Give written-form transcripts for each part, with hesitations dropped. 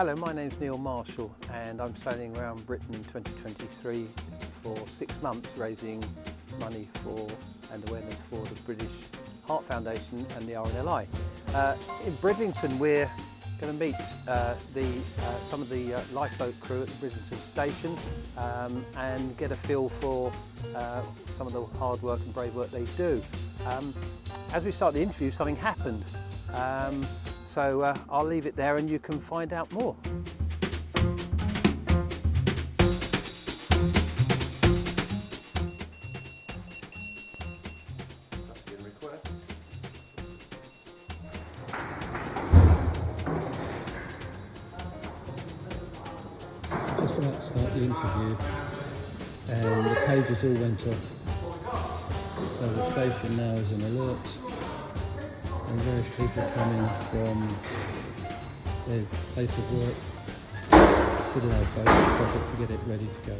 Hello, my name's Neil Marshall and I'm sailing around Britain in 2023 for 6 months raising money for and awareness for the British Heart Foundation and the RNLI. In Bridlington we're going to meet some of the lifeboat crew at the Bridlington station and get a feel for some of the hard work and brave work they do. As we start the interview, something happened. So I'll leave it there and you can find out more. Just about to start the interview and the pages all went off. So the station now is an alert. And various people coming from their place of work to the lifeboat project to get it ready to go.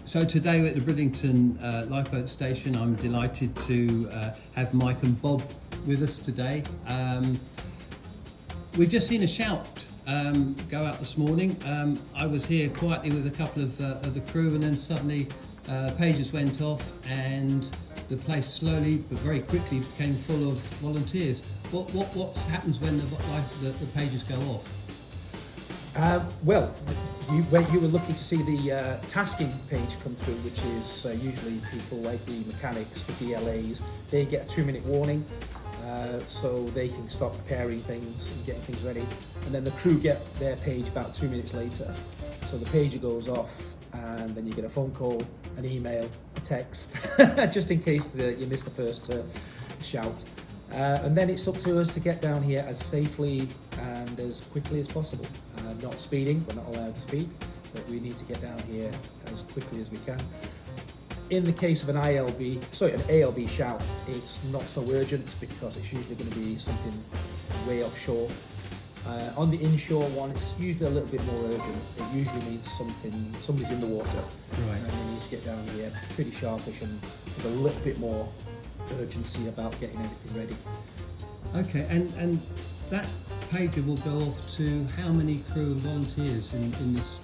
So today we're at the Bridlington lifeboat station. I'm delighted to have Mike and Bob with us today. We've just seen a shout go out this morning. I was here quietly with a couple of the crew and then suddenly pages went off and the place slowly but very quickly became full of volunteers. What happens when the pages go off? Well, you were looking to see the tasking page come through, which is usually people like the mechanics, the DLAs. They get a 2-minute warning, so they can start preparing things and getting things ready. And then the crew get their page about 2 minutes later. So the pager goes off, and then you get a phone call, an email, a text, just in case you missed the first shout. And then it's up to us to get down here as safely and as quickly as possible. Not speeding, we're not allowed to speed, but we need to get down here as quickly as we can. In the case of an ALB shout, it's not so urgent because it's usually going to be something way offshore. On the inshore one, it's usually a little bit more urgent. It usually means somebody's in the water, Right. and they need to get down here pretty sharpish and with a little bit more urgency about getting everything ready. Okay, and that pager will go off to how many crew and volunteers in this?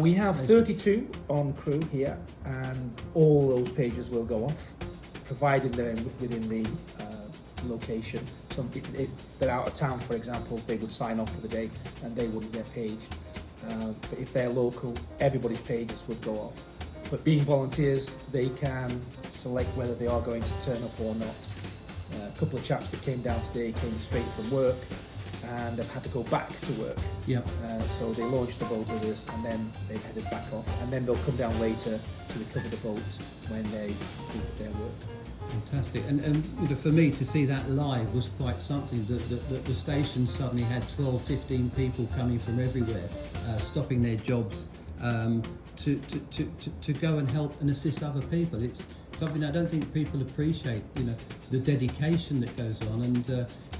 We have 32 on crew here, and all those pages will go off providing they're within the location. If they're out of town, for example, they would sign off for the day and they wouldn't get paged. But if they're local, everybody's pages would go off. But being volunteers, they can select whether they are going to turn up or not. A couple of chaps that came down today came straight from work and have had to go back to work. Yeah. So they launched the boat with us and then they've headed back off, and then they'll come down later to recover the boat when they completed their work. Fantastic. And you know, for me to see that live was quite something. The station suddenly had 12, 15 people coming from everywhere, stopping their jobs to go and help and assist other people. It's something I don't think people appreciate, you know, the dedication that goes on. And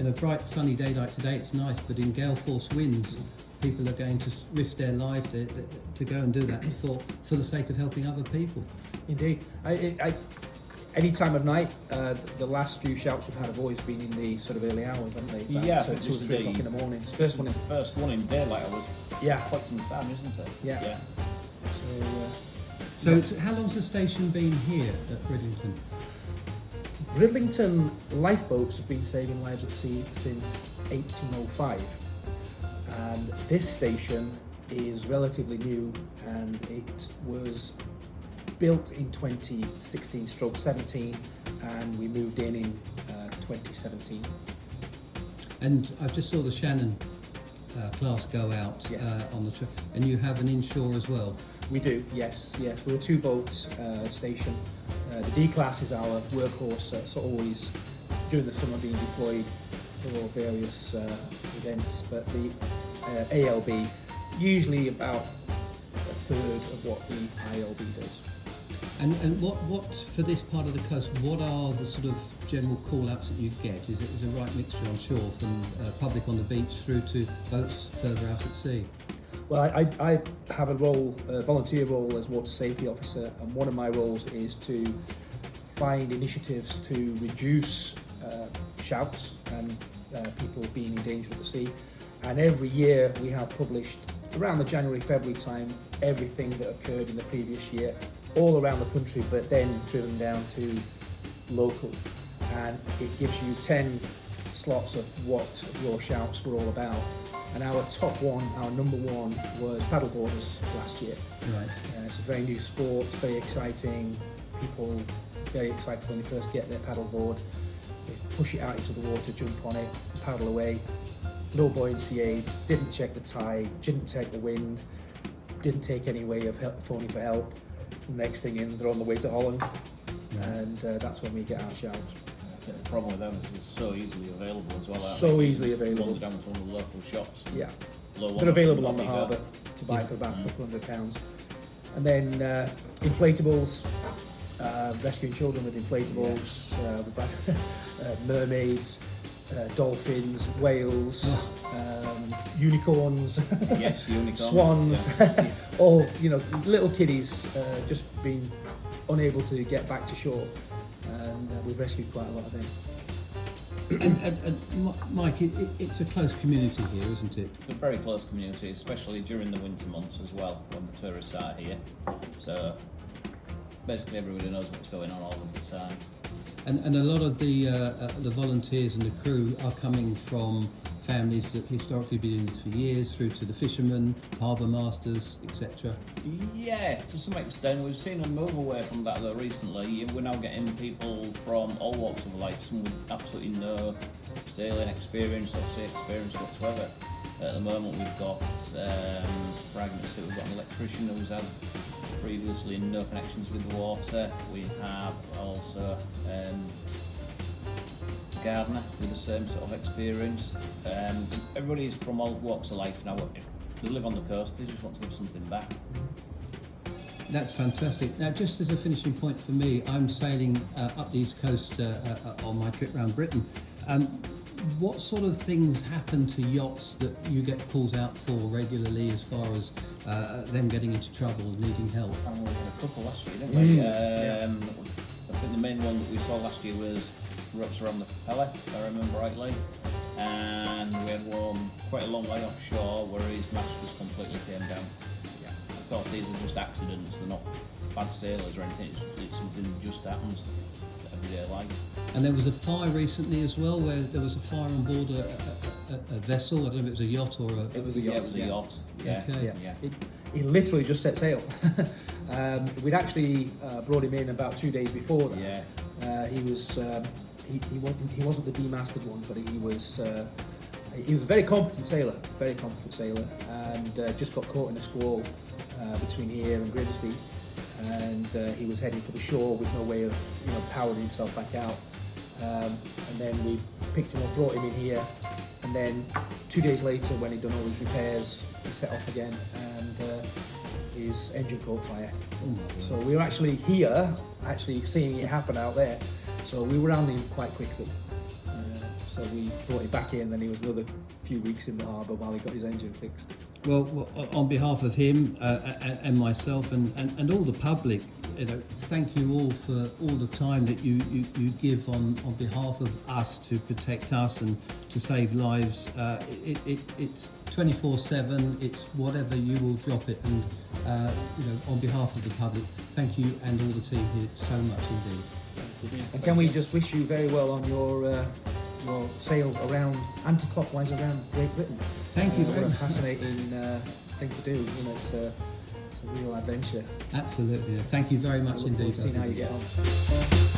in a bright sunny day like today, it's nice, but in gale force winds, people are going to risk their life to go and do that for the sake of helping other people. Indeed. Any time of night, the last few shouts we've had have always been in the sort of early hours, haven't they? Yeah, so 2 or 3 o'clock in the morning. First one in daylight was Yeah. quite some time, isn't it? Yeah. So how long's the station been here at Bridlington? Bridlington lifeboats have been saving lives at sea since 1805, and this station is relatively new, and it was built in 2016/17, and we moved in 2017. And I just saw the Shannon class go out Yes. on the trip, and you have an inshore as well. We do, yes. We're a 2-boat station. The D class is our workhorse, so always during the summer being deployed for various events, but the ALB, usually about a third of what the ILB does. And what for this part of the coast, what are the sort of general call-outs that you get? Is it a right mixture, I'm sure, from public on the beach through to boats further out at sea? Well, I have a role, a volunteer role as water safety officer, and one of my roles is to find initiatives to reduce shouts and people being in danger at the sea. And every year we have published, around the January-February time, everything that occurred in the previous year, all around the country, but then driven down to local. And it gives you 10 slots of what your shouts were all about. And our top one, our number one, was paddleboarders last year. Right. It's a very new sport, very exciting. People very excited when they first get their paddleboard. They push it out into the water, jump on it, paddle away. No buoyancy aids, didn't check the tide, didn't check the wind, didn't take any way of phoning for help. Next thing in, they're on the way to Holland, and that's when we get our shouts. I think the problem with them is it's so easily available as well. So easily available. Wander down to one of the local shops. Yeah, Low one they're available on the coffee harbour to buy for about a couple £100. And then inflatables, rescuing children with inflatables, we've had mermaids, dolphins, whales, unicorns, Yes, unicorns. swans, Yeah. all, you know, little kiddies just being unable to get back to shore, and we've rescued quite a lot of them. And Mike, it's a close community here, isn't it? It's a very close community, especially during the winter months as well, when the tourists are here. So basically everybody knows what's going on all of the time. And a lot of the volunteers and the crew are coming from families that historically been in this for years, through to the fishermen, harbour masters, etc. Yeah, to some extent. We've seen a move away from that though recently. We're now getting people from all walks of life, some with absolutely no sailing experience or sea experience whatsoever. At the moment we've got fragments that we've got an electrician who's had previously no connections with the water. We have also a gardener with the same sort of experience. Everybody is from all walks of life now. They live on the coast, they just want to give something back. That's fantastic. Now, just as a finishing point for me, I'm sailing up the east coast on my trip around Britain. What sort of things happen to yachts that you get calls out for regularly, as far as them getting into trouble and needing help? And we had a couple last year, didn't we? I think the main one that we saw last year was ropes around the propeller, if I remember rightly. And we had one quite a long way offshore where his mast just completely came down. Yeah. Of course, these are just accidents, they're not bad sailors or anything, it's something that just happens. everyday life. And there was a fire recently as well, where there was a fire on board a vessel. I don't know if it was a yacht or a... It was a yacht. Yeah, it was a yacht. Yeah. Okay. Yeah. He literally just set sail. We'd actually brought him in about 2 days before that. Yeah. He wasn't the demasted one, but he was a very competent sailor, and just got caught in a squall between here and Grimsby, and he was heading for the shore with no way of powering himself back out. And then we picked him up, brought him in here, and then 2 days later, when he'd done all his repairs, he set off again, and his engine caught fire. So we were actually here, seeing it happen out there. So we were around him quite quickly. So we brought him back in, then he was another few weeks in the harbour while he got his engine fixed. Well, on behalf of him and myself and all the public, thank you all for all the time that you give on behalf of us to protect us and to save lives. It's 24/7. It's whatever you will drop it, and on behalf of the public, thank you and all the team here so much indeed. And can we just wish you very well on your sail around anti-clockwise around Great Britain? Thank you very What a much. fascinating thing to do. It's a real adventure. Absolutely. Thank you very much I look forward indeed. to seeing how you both of get on.